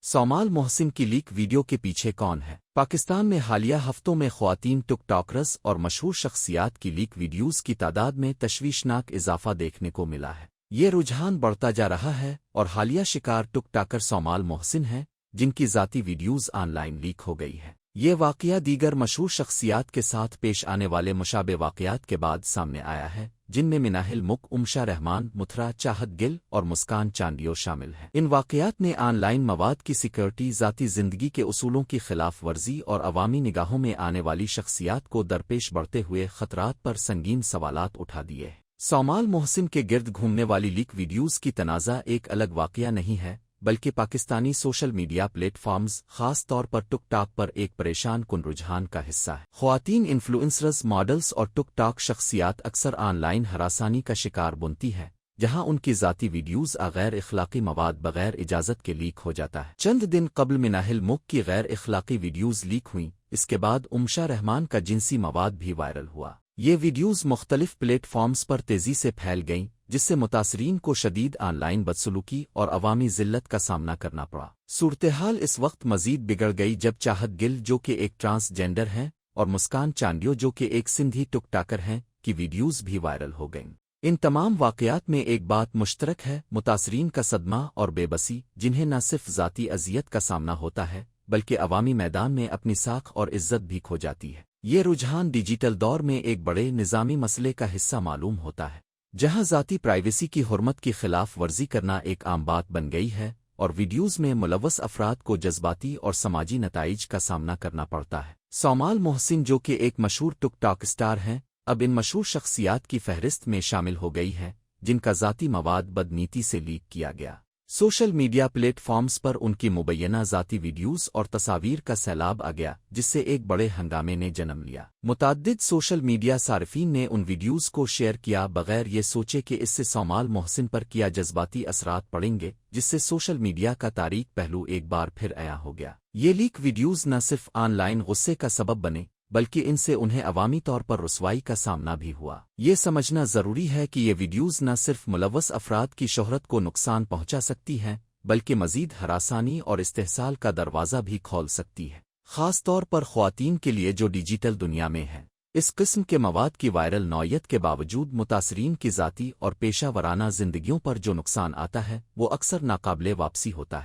صومال محسن کی leak video کے پیچھے کون ہے؟ پاکستان میں حالیہ ہفتوں میں خواتین ٹک ٹاکرز اور مشہور شخصیات کی لیک ویڈیوز کی تعداد میں تشویشناک اضافہ دیکھنے کو ملا ہے۔ یہ رجحان بڑھتا جا رہا ہے اور حالیہ شکار ٹک ٹاکر صومال محسن ہیں، جن کی ذاتی ویڈیوز آن لائن لیک ہو گئی ہے۔ یہ واقعہ دیگر مشہور شخصیات کے ساتھ پیش آنے والے مشابہ واقعات کے بعد سامنے آیا ہے، جن میں مناہل مک، امشا رحمان، متھرا چاہت گل اور مسکان چانڈیو شامل ہیں۔ ان واقعات نے آن لائن مواد کی سیکورٹی، ذاتی زندگی کے اصولوں کی خلاف ورزی اور عوامی نگاہوں میں آنے والی شخصیات کو درپیش بڑھتے ہوئے خطرات پر سنگین سوالات اٹھا دیے۔ صومال محسن کے گرد گھومنے والی لیک ویڈیوز کی تنازع ایک الگ واقعہ نہیں ہے، بلکہ Pakistani social media platforms, خاص طور پر ٹک ٹاک پر ایک پریشان کن رجحان کا حصہ ہے۔ خواتین انفلوئنسرز، ماڈلز اور ٹک ٹاک شخصیات اکثر آن لائن ہراسانی کا شکار بنتی ہے، جہاں ان کی ذاتی ویڈیوز غیر اخلاقی مواد بغیر اجازت کے لیک ہو جاتا ہے۔ چند دن قبل مناہل مک کی غیر اخلاقی ویڈیوز لیک ہوئیں، اس کے بعد امشا رحمان کا جنسی مواد بھی وائرل ہوا۔ یہ ویڈیوز مختلف پلیٹ فارمز پر تیزی سے پھیل گئیں، جس سے متاثرین کو شدید آن لائن بدسلوکی اور عوامی ذلت کا سامنا کرنا پڑا۔ صورتحال اس وقت مزید بگڑ گئی جب چاہت گل، جو کہ ایک ٹرانس جینڈر ہیں، اور مسکان چانڈیو، جو کہ ایک سندھی ٹک ٹاکر ہیں، کی ویڈیوز بھی وائرل ہو گئیں۔ ان تمام واقعات میں ایک بات مشترک ہے: متاثرین کا صدمہ اور بے بسی، جنہیں نہ صرف ذاتی اذیت کا سامنا ہوتا ہے بلکہ عوامی میدان میں اپنی ساکھ اور عزت بھی کھو جاتی ہے۔ یہ رجحان ڈیجیٹل دور میں ایک بڑے نظامی مسئلے کا حصہ معلوم ہوتا ہے، جہاں ذاتی پرائیویسی کی حرمت کی خلاف ورزی کرنا ایک عام بات بن گئی ہے، اور ویڈیوز میں ملوث افراد کو جذباتی اور سماجی نتائج کا سامنا کرنا پڑتا ہے۔ صومال محسن، جو کہ ایک مشہور ٹک ٹاک اسٹار ہیں، اب ان مشہور شخصیات کی فہرست میں شامل ہو گئی ہے جن کا ذاتی مواد بدنیتی سے لیک کیا گیا۔ سوشل میڈیا پلیٹ فارمز پر ان کی مبینہ ذاتی ویڈیوز اور تصاویر کا سیلاب آ گیا، جس سے ایک بڑے ہنگامے نے جنم لیا۔ متعدد سوشل میڈیا صارفین نے ان ویڈیوز کو شیئر کیا بغیر یہ سوچے کہ اس سے صومال محسن پر کیا جذباتی اثرات پڑیں گے، جس سے سوشل میڈیا کا تاریک پہلو ایک بار پھر عیاں ہو گیا۔ یہ لیک ویڈیوز نہ صرف آن لائن غصے کا سبب بنے، بلکہ ان سے انہیں عوامی طور پر رسوائی کا سامنا بھی ہوا۔ یہ سمجھنا ضروری ہے کہ یہ ویڈیوز نہ صرف ملوث افراد کی شہرت کو نقصان پہنچا سکتی ہیں، بلکہ مزید ہراسانی اور استحصال کا دروازہ بھی کھول سکتی ہے، خاص طور پر خواتین کے لیے جو ڈیجیٹل دنیا میں ہیں۔ اس قسم کے مواد کی وائرل نوعیت کے باوجود متاثرین کی ذاتی اور پیشہ ورانہ زندگیوں پر جو نقصان آتا ہے، وہ اکثر ناقابل واپسی ہوتا ہے۔